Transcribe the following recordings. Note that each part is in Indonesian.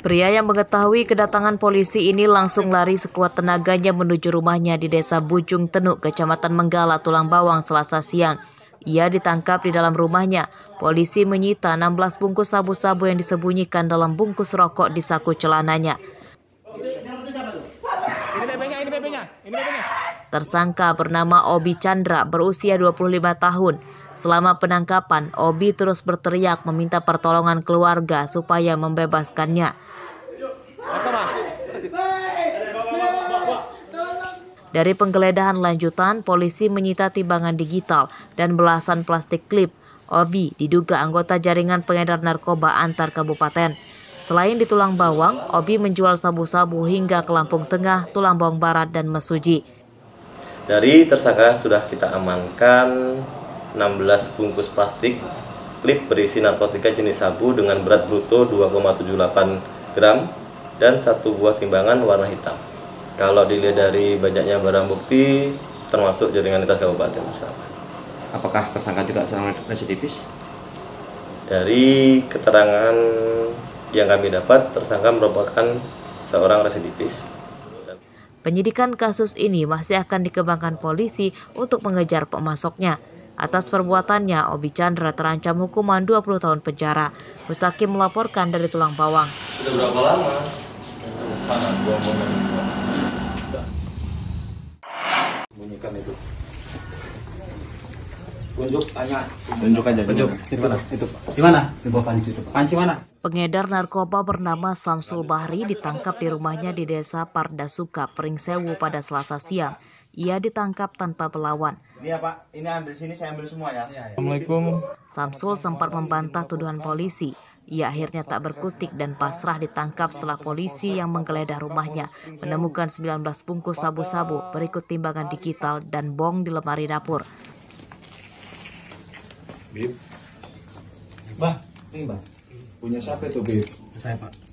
Pria yang mengetahui kedatangan polisi ini langsung lari sekuat tenaganya menuju rumahnya di Desa Bujung Tenuk, Kecamatan Menggala, Tulang Bawang, Selasa siang. Ia ditangkap di dalam rumahnya. Polisi menyita 16 bungkus sabu-sabu yang disembunyikan dalam bungkus rokok di saku celananya. Tersangka bernama Obi Chandra berusia 25 tahun. Selama penangkapan, Obi terus berteriak meminta pertolongan keluarga supaya membebaskannya. Dari penggeledahan lanjutan, polisi menyita timbangan digital dan belasan plastik klip. Obi diduga anggota jaringan pengedar narkoba antar kabupaten. Selain di Tulang Bawang, Obi menjual sabu-sabu hingga ke Lampung Tengah, Tulang Bawang Barat, dan Mesuji. Dari tersangka sudah kita amankan 16 bungkus plastik klip berisi narkotika jenis sabu dengan berat bruto 2,78 gram dan 1 buah timbangan warna hitam. Kalau dilihat dari banyaknya barang bukti, termasuk jaringan lintas kabupaten bersama. Apakah tersangka juga seorang residivis? Dari keterangan yang kami dapat, tersangka merupakan seorang residivis. Penyidikan kasus ini masih akan dikembangkan polisi untuk mengejar pemasoknya. Atas perbuatannya, Obi Chandra terancam hukuman 20 tahun penjara. Mustaqim melaporkan dari Tulang Bawang. Sudah berapa lama? Bunyikan itu. Tunjuk aja. Di mana? Itu. Di mana? Di bawah panci itu. Panci mana? Pengedar narkoba bernama Samsul Bahri ditangkap di rumahnya di Desa Pardasuka, Pringsewu pada Selasa siang. Ia ditangkap tanpa melawan. Ini ya Pak, ini ada di sini saya ambil semua ya. Assalamualaikum. Samsul sempat membantah tuduhan polisi. Ia akhirnya tak berkutik dan pasrah ditangkap setelah polisi yang menggeledah rumahnya menemukan 19 bungkus sabu-sabu berikut timbangan digital dan bong di lemari dapur. Bib. Bah, ini Bang. Punya siapa itu, Bib? Saya Pak.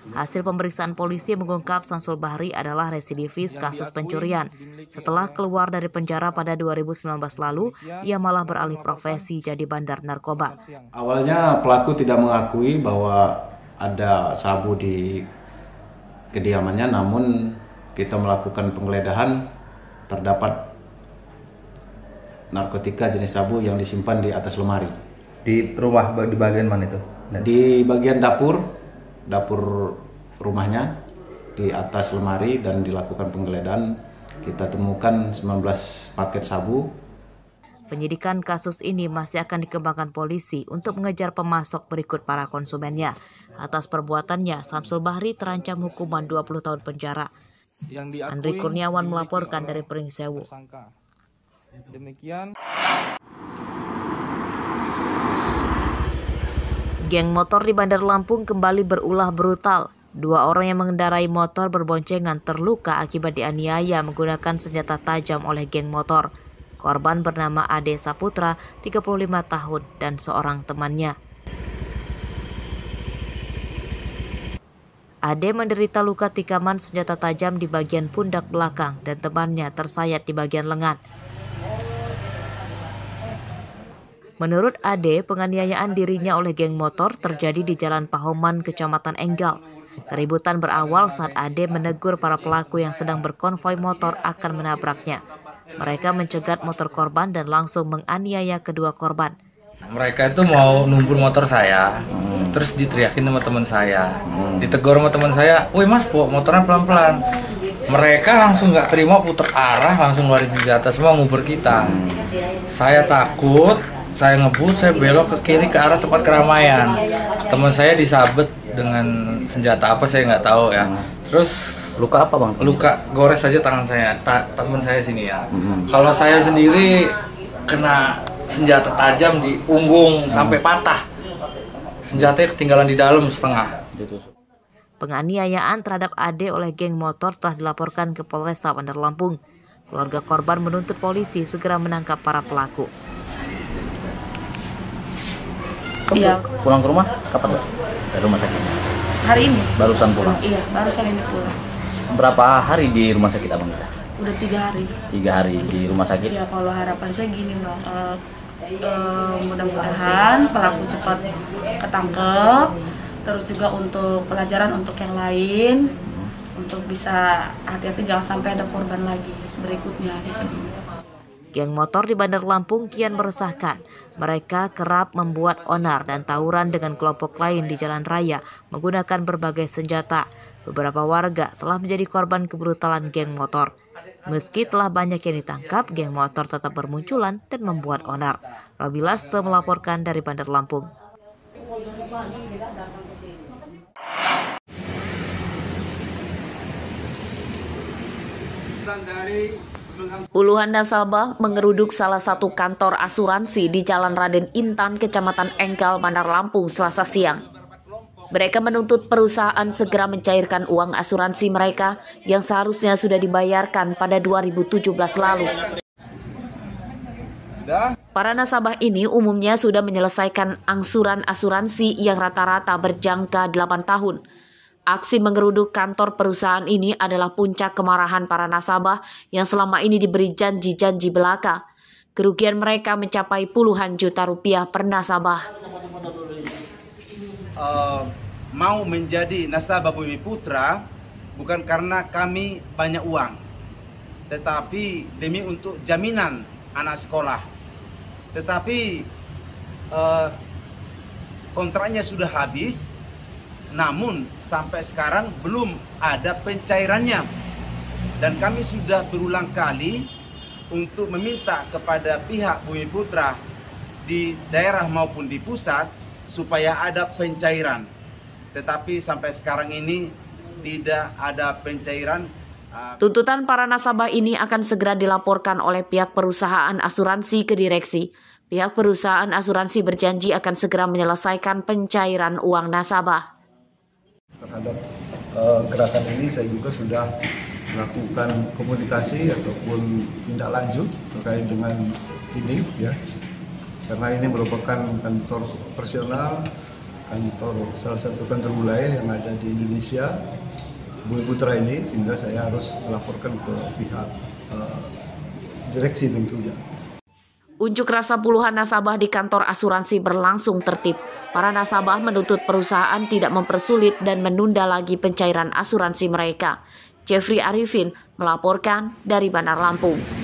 Hasil pemeriksaan polisi mengungkap Samsul Bahri adalah residivis kasus pencurian. Setelah keluar dari penjara pada 2019 lalu, ia malah beralih profesi jadi bandar narkoba. Awalnya pelaku tidak mengakui bahwa ada sabu di kediamannya, namun kita melakukan penggeledahan terdapat narkotika jenis sabu yang disimpan di atas lemari. Di rumah di bagian mana itu? Di bagian dapur rumahnya, di atas lemari, dan dilakukan penggeledahan kita temukan 19 paket sabu. Penyidikan kasus ini masih akan dikembangkan polisi untuk mengejar pemasok berikut para konsumennya. Atas perbuatannya, Samsul Bahri terancam hukuman 20 tahun penjara. Andri Kurniawan melaporkan dari Pringsewu. Demikian. Geng motor di Bandar Lampung kembali berulah brutal. 2 orang yang mengendarai motor berboncengan terluka akibat dianiaya menggunakan senjata tajam oleh geng motor. Korban bernama Ade Saputra, 35 tahun, dan seorang temannya. Ade menderita luka tikaman senjata tajam di bagian pundak belakang dan temannya tersayat di bagian lengan. Menurut Ade, penganiayaan dirinya oleh geng motor terjadi di Jalan Pahoman, Kecamatan Enggal. Keributan berawal saat Ade menegur para pelaku yang sedang berkonvoi motor akan menabraknya. Mereka mencegat motor korban dan langsung menganiaya kedua korban. Mereka itu mau numpul motor saya, terus diteriakin sama teman saya. Ditegur sama teman saya, "Woi mas, motornya pelan-pelan." Mereka langsung nggak terima, putar arah, langsung ngeluarin senjata, semua ngubur kita. Saya takut. Saya ngebut, saya belok ke kiri ke arah tempat keramaian. Teman saya disabet dengan senjata apa saya nggak tahu ya. Terus Luka apa Bang? luka gores saja tangan saya, teman saya sini ya. Kalau saya sendiri kena senjata tajam di punggung sampai patah. Senjatanya ketinggalan di dalam setengah. Penganiayaan terhadap Ade oleh geng motor telah dilaporkan ke Polresta Bandar Lampung. Keluarga korban menuntut polisi segera menangkap para pelaku. Iya. Pulang ke rumah kapan? Dari rumah sakit. Hari ini. Barusan pulang. Iya, barusan ini pulang. Berapa hari di rumah sakit Abang kita? Udah 3 hari. 3 hari di rumah sakit. Ya kalau harapan saya gini Bang, mudah-mudahan pelaku cepat ketangkep, terus juga untuk pelajaran untuk yang lain, untuk bisa hati-hati jangan sampai ada korban lagi berikutnya gitu. Geng motor di Bandar Lampung kian meresahkan. Mereka kerap membuat onar dan tawuran dengan kelompok lain di jalan raya menggunakan berbagai senjata. Beberapa warga telah menjadi korban kebrutalan geng motor. Meski telah banyak yang ditangkap, geng motor tetap bermunculan dan membuat onar. Robi Laste melaporkan dari Bandar Lampung. Puluhan nasabah mengeruduk salah satu kantor asuransi di Jalan Raden Intan, Kecamatan Enggal, Bandar Lampung, Selasa siang. Mereka menuntut perusahaan segera mencairkan uang asuransi mereka yang seharusnya sudah dibayarkan pada 2017 lalu. Para nasabah ini umumnya sudah menyelesaikan angsuran asuransi yang rata-rata berjangka 8 tahun. Aksi mengeruduk kantor perusahaan ini adalah puncak kemarahan para nasabah yang selama ini diberi janji-janji belaka. Kerugian mereka mencapai puluhan juta rupiah per nasabah. Mau menjadi nasabah Bumi Putra bukan karena kami banyak uang, tetapi demi untuk jaminan anak sekolah. Tetapi kontraknya sudah habis, namun sampai sekarang belum ada pencairannya. Dan kami sudah berulang kali untuk meminta kepada pihak Bumi Putra di daerah maupun di pusat supaya ada pencairan. Tetapi sampai sekarang ini tidak ada pencairan. Tuntutan para nasabah ini akan segera dilaporkan oleh pihak perusahaan asuransi ke direksi. Pihak perusahaan asuransi berjanji akan segera menyelesaikan pencairan uang nasabah. Terhadap gerakan ini saya juga sudah melakukan komunikasi ataupun tindak lanjut terkait dengan ini ya, karena ini merupakan kantor operasional, kantor salah satu kantor wilayah yang ada di Indonesia, Bumi Putra ini, sehingga saya harus melaporkan ke pihak direksi tentunya. Unjuk rasa puluhan nasabah di kantor asuransi berlangsung tertib. Para nasabah menuntut perusahaan tidak mempersulit dan menunda lagi pencairan asuransi mereka. Jeffrey Arifin melaporkan dari Bandar Lampung.